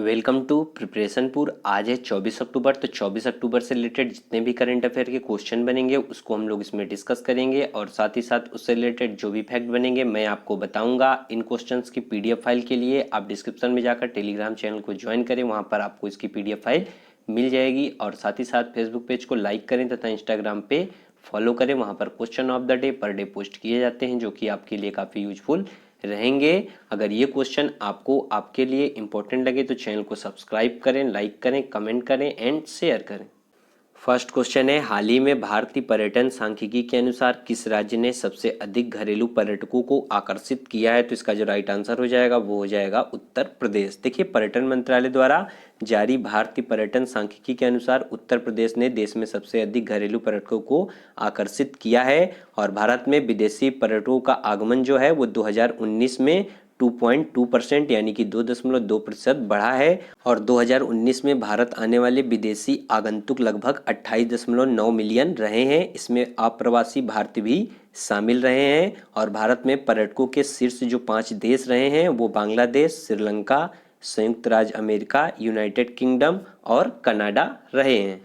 Welcome to प्रिपरेशनपुर। आज है 24 अक्टूबर। तो 24 अक्टूबर से रिलेटेड जितने भी करंट अफेयर के क्वेश्चन बनेंगे उसको हम लोग इसमें डिस्कस करेंगे और साथ ही साथ उससे रिलेटेड जो भी फैक्ट बनेंगे मैं आपको बताऊंगा। इन क्वेश्चंस की पीडीएफ फाइल के लिए आप डिस्क्रिप्शन में जाकर टेलीग्राम चैनल को ज्वाइन करें, वहाँ पर आपको इसकी पीडीएफ फाइल मिल जाएगी। और साथ ही साथ फेसबुक पेज को लाइक करें तथा इंस्टाग्राम पे फॉलो करें, वहाँ पर question of the day per day post किए जाते हैं जो कि आपके लिए काफ़ी यूजफुल रहेंगे। अगर ये क्वेश्चन आपको आपके लिए इंपॉर्टेंट लगे तो चैनल को सब्सक्राइब करें, लाइक करें, कमेंट करें एंड शेयर करें। फर्स्ट क्वेश्चन है, हाल ही में भारतीय पर्यटन सांख्यिकी के अनुसार किस राज्य ने सबसे अधिक घरेलू पर्यटकों को आकर्षित किया है? तो इसका जो राइट आंसर हो जाएगा वो हो जाएगा उत्तर प्रदेश। देखिए, पर्यटन मंत्रालय द्वारा जारी भारतीय पर्यटन सांख्यिकी के अनुसार उत्तर प्रदेश ने देश में सबसे अधिक घरेलू पर्यटकों को आकर्षित किया है और भारत में विदेशी पर्यटकों का आगमन जो है वो 2019 में 2.2% यानी कि 2.2% बढ़ा है और 2019 में भारत आने वाले विदेशी आगंतुक लगभग 28.9 मिलियन रहे हैं। इसमें अप्रवासी भारतीय भी शामिल रहे हैं और भारत में पर्यटकों के शीर्ष जो 5 देश रहे हैं वो बांग्लादेश, श्रीलंका, संयुक्त राज्य अमेरिका, यूनाइटेड किंगडम और कनाडा रहे हैं।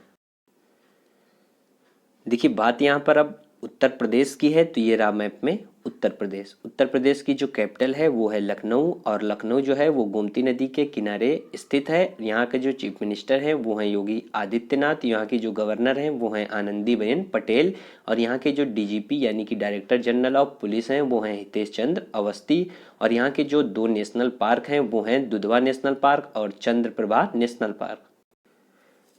देखिए, बात यहाँ पर अब उत्तर प्रदेश की है, तो ये रहा मैप में उत्तर प्रदेश। उत्तर प्रदेश की जो कैपिटल है वो है लखनऊ और लखनऊ जो है वो गोमती नदी के किनारे स्थित है। यहाँ के जो चीफ मिनिस्टर हैं वो हैं योगी आदित्यनाथ, यहाँ की जो गवर्नर हैं वो हैं आनंदीबेन पटेल और यहाँ के जो डीजीपी यानी कि डायरेक्टर जनरल ऑफ पुलिस हैं वो हैं हितेश चंद्र अवस्थी। और यहाँ के जो 2 नेशनल पार्क हैं वो हैं दुधवा नेशनल पार्क और Chandraprabha national park.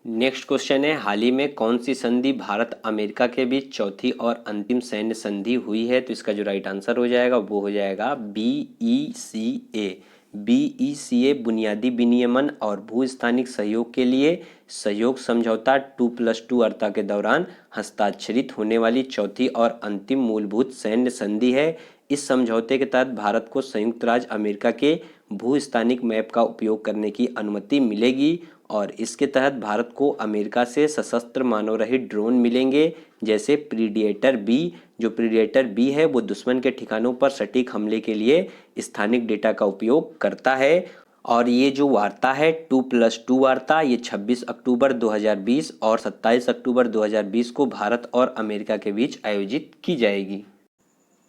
Next question है, हाल ही में कौन सी संधि भारत अमेरिका के बीच चौथी और अंतिम सैन्य संधि हुई है? तो इसका जो राइट आंसर हो जाएगा वो हो जाएगा BECA। BECA बुनियादी विनियमन और भूस्थानिक सहयोग के लिए सहयोग समझौता 2+2 अर्ता के दौरान हस्ताक्षरित होने वाली चौथी और अंतिम मूलभूत सैन्य संधि है। इस समझौते के तहत भारत को संयुक्त राज्य अमेरिका के भूस्थानिक मैप का उपयोग करने की अनुमति मिलेगी और इसके तहत भारत को अमेरिका से सशस्त्र मानव रहित ड्रोन मिलेंगे जैसे प्रीडिएटर बी। जो प्रीडिएटर बी है वो दुश्मन के ठिकानों पर सटीक हमले के लिए स्थानिक डेटा का उपयोग करता है। और ये जो वार्ता है 2+2 वार्ता, ये 26 अक्टूबर 2020 और 27 अक्टूबर 2020 को भारत और अमेरिका के बीच आयोजित की जाएगी।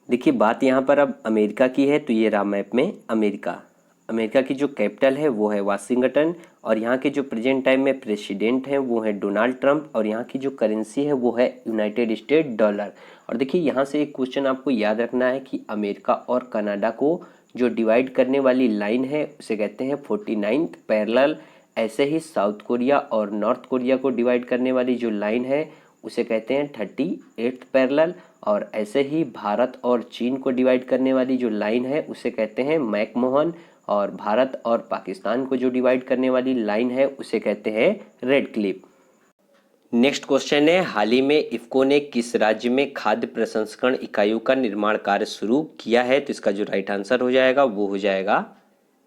देखिए, बात यहाँ पर अब अमेरिका की है, तो ये रहा मैप में अमेरिका। अमेरिका की जो कैपिटल है वो है वाशिंगटन और यहाँ के जो प्रेजेंट टाइम में प्रेसिडेंट हैं वो हैं डोनाल्ड ट्रंप और यहाँ की जो करेंसी है वो है यूनाइटेड स्टेट डॉलर। और देखिए, यहाँ से एक क्वेश्चन आपको याद रखना है कि अमेरिका और कनाडा को जो डिवाइड करने वाली लाइन है उसे कहते हैं 49th पैरेलल। ऐसे ही साउथ कोरिया और नॉर्थ कोरिया को डिवाइड करने वाली जो लाइन है उसे कहते हैं 38th पैरेलल। और ऐसे ही भारत और चीन को डिवाइड करने वाली जो लाइन है उसे कहते हैं मैकमोहन और भारत और पाकिस्तान को जो डिवाइड करने वाली लाइन है उसे कहते हैं रेड क्लिफ। नेक्स्ट क्वेश्चन है, हाल ही में इफ्को ने किस राज्य में खाद्य प्रसंस्करण इकाइयों का निर्माण कार्य शुरू किया है? तो इसका जो राइट आंसर हो जाएगा वो हो जाएगा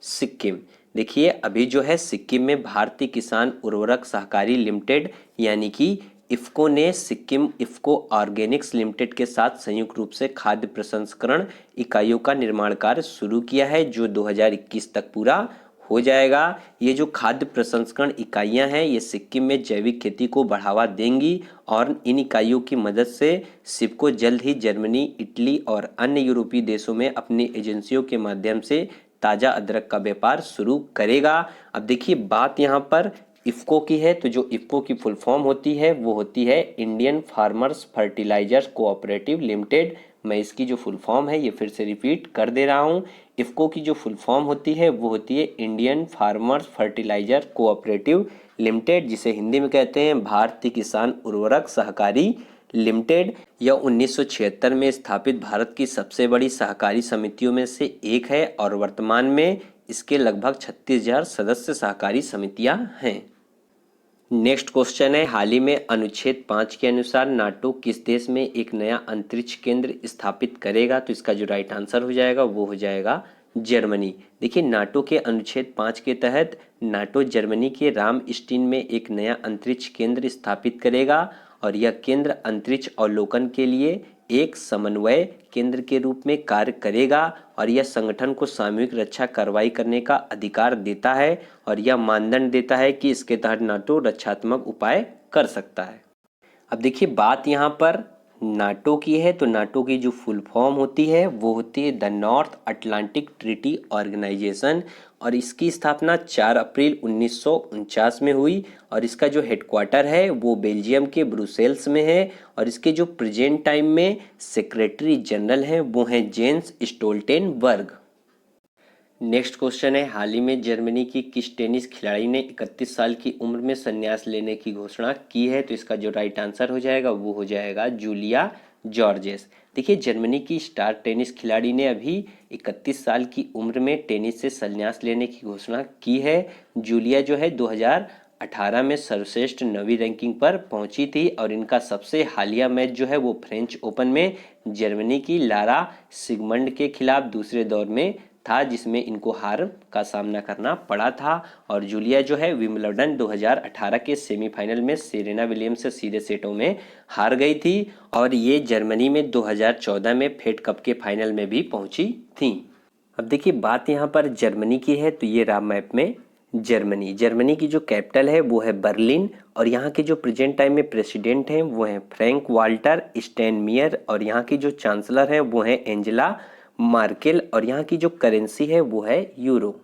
सिक्किम। देखिए, अभी जो है सिक्किम में भारतीय किसान उर्वरक सहकारी लिमिटेड यानी कि इफ्को ने सिक्किम इफ्को ऑर्गेनिक्स लिमिटेड के साथ संयुक्त रूप से खाद्य प्रसंस्करण इकाइयों का निर्माण कार्य शुरू किया है जो 2021 तक पूरा हो जाएगा। ये जो खाद्य प्रसंस्करण इकाइयां हैं ये सिक्किम में जैविक खेती को बढ़ावा देंगी और इन इकाइयों की मदद से सिप्को जल्द ही जर्मनी, इटली और अन्य यूरोपीय देशों में अपनी एजेंसियों के माध्यम से ताज़ा अदरक का व्यापार शुरू करेगा। अब देखिए, बात यहाँ पर इफ्को की है, तो जो इफ्को की फुल फॉर्म होती है वो होती है Indian farmers fertilisers cooperative limited. मैं इसकी जो फुल फॉर्म है ये फिर से रिपीट कर दे रहा हूँ। इफ्को की जो फुल फॉर्म होती है वो होती है Indian farmers fertiliser cooperative limited, जिसे हिंदी में कहते हैं भारतीय किसान उर्वरक सहकारी लिमिटेड। यह 1976 में स्थापित भारत की सबसे बड़ी सहकारी समितियों में से एक है और वर्तमान में इसके लगभग 36,000 सदस्य सहकारी समितियां हैं। नेक्स्ट क्वेश्चन है, हाल ही में अनुच्छेद 5 के अनुसार नाटो किस देश में एक नया अंतरिक्ष केंद्र स्थापित करेगा? तो इसका जो राइट आंसर हो जाएगा वो हो जाएगा जर्मनी। देखिए, नाटो के अनुच्छेद 5 के तहत नाटो जर्मनी के रामस्टीन में एक नया अंतरिक्ष केंद्र स्थापित करेगा और यह केंद्र अंतरिक्ष अवलोकन के लिए एक समन्वय केंद्र के रूप में कार्य करेगा और यह संगठन को सामूहिक रक्षा कार्रवाई करने का अधिकार देता है और यह मानदंड देता है कि इसके तहत नाटो रक्षात्मक उपाय कर सकता है। अब देखिए बात यहाँ पर नाटो की है, तो नाटो की जो फुल फॉर्म होती है वो होती है the North Atlantic Treaty Organisation और इसकी स्थापना 4 अप्रैल 1949 में हुई और इसका जो हेडक्वार्टर है वो बेल्जियम के ब्रुसेल्स में है और इसके जो प्रेजेंट टाइम में सेक्रेटरी जनरल हैं वो हैं जेंस स्टोल्टेनबर्ग। नेक्स्ट क्वेश्चन है, हाल ही में जर्मनी की किस टेनिस खिलाड़ी ने 31 साल की उम्र में संन्यास लेने की घोषणा की है? तो इसका जो राइट आंसर हो जाएगा वो हो जाएगा जूलिया जॉर्जेस। देखिए जर्मनी की स्टार टेनिस खिलाड़ी ने अभी 31 साल की उम्र में टेनिस से संन्यास लेने की घोषणा की है। जूलिया जो है 2018 में सर्वश्रेष्ठ 9वीं रैंकिंग पर पहुंची थी और इनका सबसे हालिया मैच जो है वो फ्रेंच ओपन में जर्मनी की लारा सिगमंड के खिलाफ दूसरे दौर में था जिसमें इनको हार का सामना करना पड़ा था और जूलिया जो है विंबलडन 2018 के सेमीफाइनल में सेरेना विलियम्स से सीधे सेटों में हार गई थी और ये जर्मनी में 2014 में फेड कप के फाइनल में भी पहुंची थी। अब देखिए बात यहाँ पर जर्मनी की है, तो ये रहा मैप में जर्मनी की जो कैपिटल है वो है बर्लिन और यहाँ के जो प्रेजेंट टाइम में प्रेसिडेंट हैं वो हैं फ्रैंक वाल्टर स्टेनमियर और यहाँ की जो चांसलर हैं वो हैं एंजेला मार्केल और यहाँ की जो करेंसी है वो है यूरो।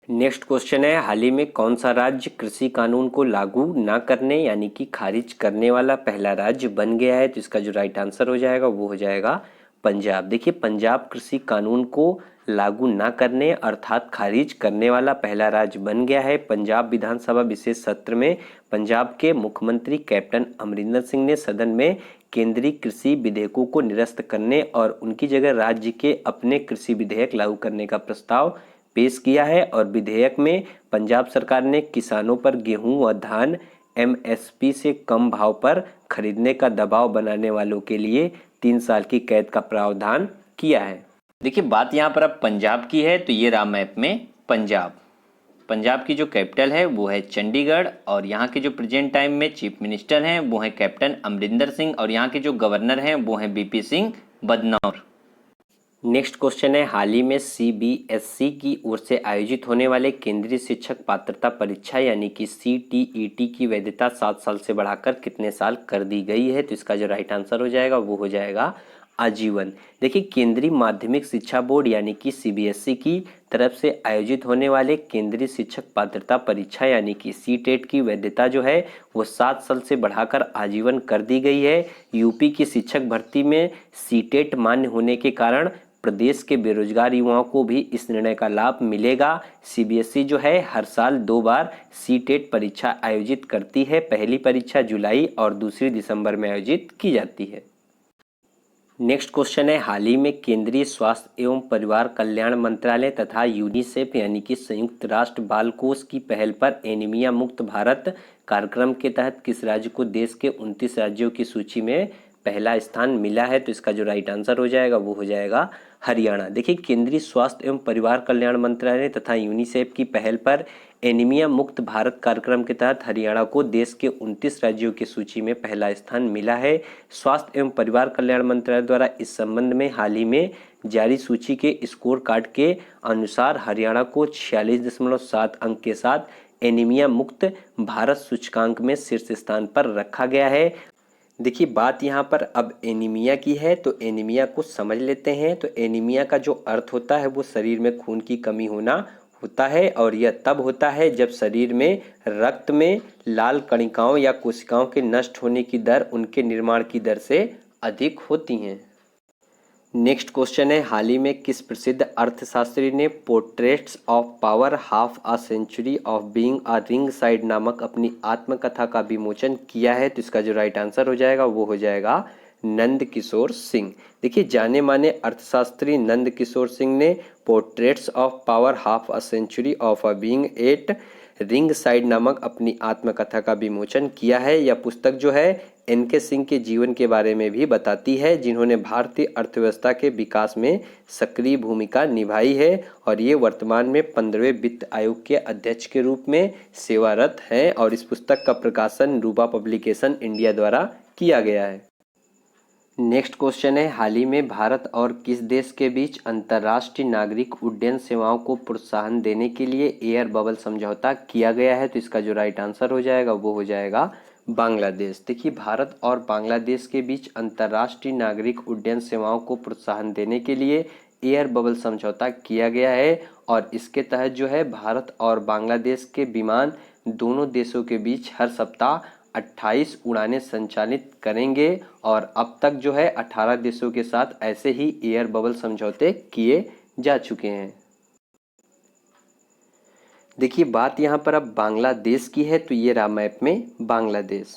नेक्स्ट क्वेश्चन है, हाल ही में कौन सा राज्य कृषि कानून को लागू ना करने यानी कि खारिज करने वाला पहला राज्य बन गया है? तो इसका जो राइट आंसर हो जाएगा वो हो जाएगा पंजाब। देखिए पंजाब कृषि कानून को लागू ना करने अर्थात खारिज करने वाला पहला राज्य बन गया है। पंजाब विधानसभा विशेष सत्र में पंजाब के मुख्यमंत्री कैप्टन अमरिंदर सिंह ने सदन में केंद्रीय कृषि विधेयकों को निरस्त करने और उनकी जगह राज्य के अपने कृषि विधेयक लागू करने का प्रस्ताव पेश किया है और विधेयक में पंजाब सरकार ने किसानों पर गेहूं व धान एमएसपी से कम भाव पर खरीदने का दबाव बनाने वालों के लिए 3 साल की कैद का प्रावधान किया है। देखिए बात यहाँ पर अब पंजाब की है, तो ये रहा मैप में पंजाब की जो कैपिटल है वो है चंडीगढ़ और यहाँ के जो प्रेजेंट टाइम में चीफ मिनिस्टर हैं वो हैं कैप्टन अमरिंदर सिंह और यहाँ के जो गवर्नर हैं वो हैं BP Singh Badnore. Next question है, हाल ही में सीबीएसई की ओर से आयोजित होने वाले केंद्रीय शिक्षक पात्रता परीक्षा यानी कि सीटीईटी की वैधता 7 साल से बढ़ाकर कितने साल कर दी गई है? तो इसका जो राइट आंसर हो जाएगा वो हो जाएगा आजीवन। देखिए केंद्रीय माध्यमिक शिक्षा बोर्ड यानी कि सीबीएसई की तरफ से आयोजित होने वाले केंद्रीय शिक्षक पात्रता परीक्षा यानी कि सीटेट की वैधता जो है वो 7 साल से बढ़ाकर आजीवन कर दी गई है। यूपी की शिक्षक भर्ती में सीटेट मान्य होने के कारण प्रदेश के बेरोजगार युवाओं को भी इस निर्णय का लाभ मिलेगा। सीबीएसई जो है हर साल 2 बार सीटेट परीक्षा आयोजित करती है। पहली परीक्षा जुलाई और दूसरी दिसंबर में आयोजित की जाती है। नेक्स्ट क्वेश्चन है, हाल ही में केंद्रीय स्वास्थ्य एवं परिवार कल्याण मंत्रालय तथा यूनिसेफ यानी कि संयुक्त राष्ट्र बाल कोष की पहल पर एनीमिया मुक्त भारत कार्यक्रम के तहत किस राज्य को देश के 29 राज्यों की सूची में पहला स्थान मिला है? तो इसका जो राइट आंसर हो जाएगा वो हो जाएगा हरियाणा। देखिए केंद्रीय स्वास्थ्य एवं परिवार कल्याण मंत्रालय तथा यूनिसेफ की पहल पर एनीमिया मुक्त भारत कार्यक्रम के तहत हरियाणा को देश के 29 राज्यों की सूची में पहला स्थान मिला है। स्वास्थ्य एवं परिवार कल्याण मंत्रालय द्वारा इस संबंध में हाल ही में जारी सूची के स्कोर कार्ड के अनुसार हरियाणा को 46.7 अंक के साथ एनीमिया मुक्त भारत सूचकांक में शीर्ष स्थान पर रखा गया है। देखिए बात यहाँ पर अब एनीमिया की है, तो एनीमिया को समझ लेते हैं। तो एनीमिया का जो अर्थ होता है वो शरीर में खून की कमी होना होता है और यह तब होता है जब शरीर में रक्त में लाल कणिकाओं या कोशिकाओं के नष्ट होने की दर उनके निर्माण की दर से अधिक होती हैं। नेक्स्ट क्वेश्चन है, हाल ही में किस प्रसिद्ध अर्थशास्त्री ने portraits of power half a century of being a ringside नामक अपनी आत्मकथा का विमोचन किया है? तो इसका जो राइट आंसर हो जाएगा वो हो जाएगा नंद किशोर सिंह। देखिए जाने माने अर्थशास्त्री नंद किशोर सिंह ने portraits of power half a century of a being at ringside नामक अपनी आत्मकथा का विमोचन किया है। यह पुस्तक जो है एनके सिंह के जीवन के बारे में भी बताती है, जिन्होंने भारतीय अर्थव्यवस्था के विकास में सक्रिय भूमिका निभाई है और ये वर्तमान में 15वें वित्त आयोग के अध्यक्ष के रूप में सेवारत हैं और इस पुस्तक का प्रकाशन रूपा पब्लिकेशन इंडिया द्वारा किया गया है। नेक्स्ट क्वेश्चन है, हाल ही में भारत और किस देश के बीच अंतर्राष्ट्रीय नागरिक उड्डयन सेवाओं को प्रोत्साहन देने के लिए एयर बबल समझौता किया गया है? तो इसका जो राइट आंसर हो जाएगा वो हो जाएगा बांग्लादेश। देखिए, भारत और बांग्लादेश के बीच अंतर्राष्ट्रीय नागरिक उड्डयन सेवाओं को प्रोत्साहन देने के लिए एयर बबल समझौता किया गया है और इसके तहत जो है भारत और बांग्लादेश के विमान दोनों देशों के बीच हर सप्ताह 28 उड़ानें संचालित करेंगे और अब तक जो है 18 देशों के साथ ऐसे ही एयर बबल समझौते किए जा चुके हैं। देखिए, बात यहाँ पर अब बांग्लादेश की है, तो ये रहा मैप में बांग्लादेश।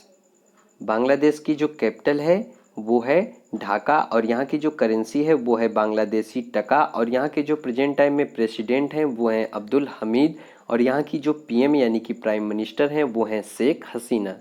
बांग्लादेश की जो कैपिटल है वो है ढाका और यहाँ की जो करेंसी है वो है बांग्लादेशी टका और यहाँ के जो प्रेजेंट टाइम में प्रेसिडेंट हैं वो हैं अब्दुल हमीद और यहाँ की जो पीएम यानी कि प्राइम मिनिस्टर हैं वो हैं शेख हसीना।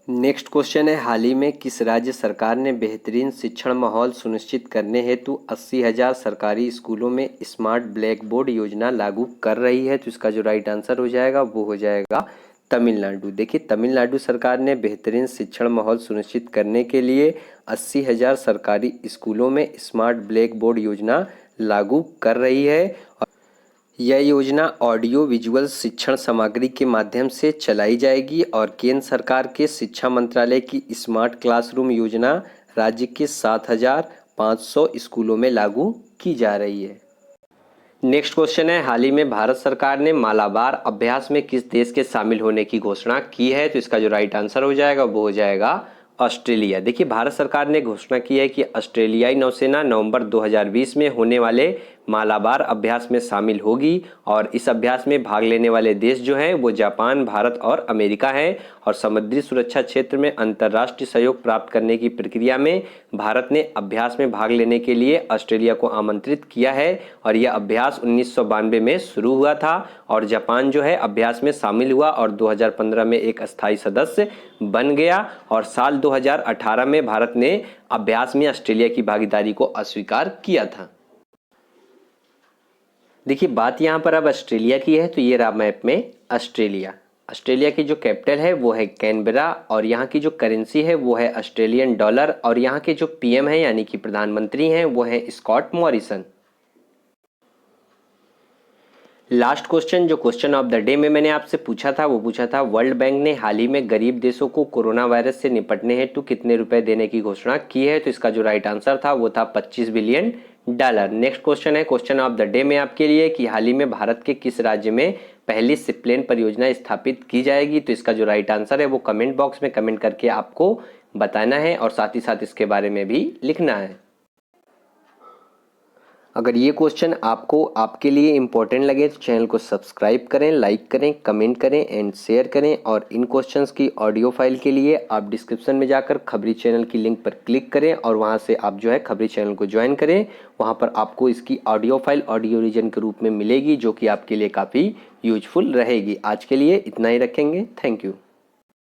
नेक्स्ट क्वेश्चन है, हाल ही में किस राज्य सरकार ने बेहतरीन शिक्षण माहौल सुनिश्चित करने हेतु 80,000 सरकारी स्कूलों में स्मार्ट ब्लैक बोर्ड योजना लागू कर रही है? तो इसका जो राइट आंसर हो जाएगा वो हो जाएगा तमिलनाडु। देखिए, तमिलनाडु सरकार ने बेहतरीन शिक्षण माहौल सुनिश्चित करने के लिए 80,000 सरकारी स्कूलों में स्मार्ट ब्लैक बोर्ड योजना लागू कर रही है। यह योजना ऑडियो विजुअल शिक्षण सामग्री के माध्यम से चलाई जाएगी और केंद्र सरकार के शिक्षा मंत्रालय की स्मार्ट क्लासरूम योजना राज्य के 7,500 स्कूलों में लागू की जा रही है। नेक्स्ट क्वेश्चन है, हाल ही में भारत सरकार ने मालाबार अभ्यास में किस देश के शामिल होने की घोषणा की है? तो इसका जो राइट आंसर हो जाएगा वो हो जाएगा ऑस्ट्रेलिया। देखिए, भारत सरकार ने घोषणा की है कि ऑस्ट्रेलियाई नौसेना नवंबर 2020 में होने वाले मालाबार अभ्यास में शामिल होगी और इस अभ्यास में भाग लेने वाले देश जो हैं वो जापान, भारत और अमेरिका हैं और समुद्री सुरक्षा क्षेत्र में अंतर्राष्ट्रीय सहयोग प्राप्त करने की प्रक्रिया में भारत ने अभ्यास में भाग लेने के लिए ऑस्ट्रेलिया को आमंत्रित किया है और यह अभ्यास 1992 में शुरू हुआ था और जापान जो है अभ्यास में शामिल हुआ और 2015 में एक अस्थायी सदस्य बन गया और साल 2018 में भारत ने अभ्यास में ऑस्ट्रेलिया की भागीदारी को अस्वीकार किया था। देखिए, बात यहाँ पर अब ऑस्ट्रेलिया की है, तो ये रहा मैप में ऑस्ट्रेलिया। ऑस्ट्रेलिया की जो कैपिटल है वो है कैनबरा और यहाँ की जो करेंसी है वो है ऑस्ट्रेलियन डॉलर और यहाँ के जो पीएम हैं यानी कि प्रधानमंत्री हैं वो हैं स्कॉट मॉरिसन। लास्ट क्वेश्चन, जो क्वेश्चन ऑफ द डे में मैंने आपसे पूछा था वो पूछा था, वर्ल्ड बैंक ने हाल ही में गरीब देशों को कोरोना वायरस से निपटने हेतु कितने रुपए देने की घोषणा की है? तो इसका जो राइट आंसर था वो था $25 बिलियन। नेक्स्ट क्वेश्चन है, क्वेश्चन ऑफ द डे में आपके लिए कि हाल ही में भारत के किस राज्य में पहली सिप्लेन परियोजना स्थापित की जाएगी? तो इसका जो राइट आंसर है वो कमेंट बॉक्स में कमेंट करके आपको बताना है और साथ ही साथ इसके बारे में भी लिखना है। अगर ये क्वेश्चन आपको आपके लिए इम्पोर्टेंट लगे तो चैनल को सब्सक्राइब करें, लाइक करें, कमेंट करें एंड शेयर करें और इन क्वेश्चंस की ऑडियो फाइल के लिए आप डिस्क्रिप्शन में जाकर खबरी चैनल की लिंक पर क्लिक करें और वहां से आप जो है खबरी चैनल को ज्वाइन करें। वहां पर आपको इसकी ऑडियो फाइल ऑडियो रीजन के रूप में मिलेगी जो कि आपके लिए काफ़ी यूजफुल रहेगी। आज के लिए इतना ही रखेंगे। Thank you.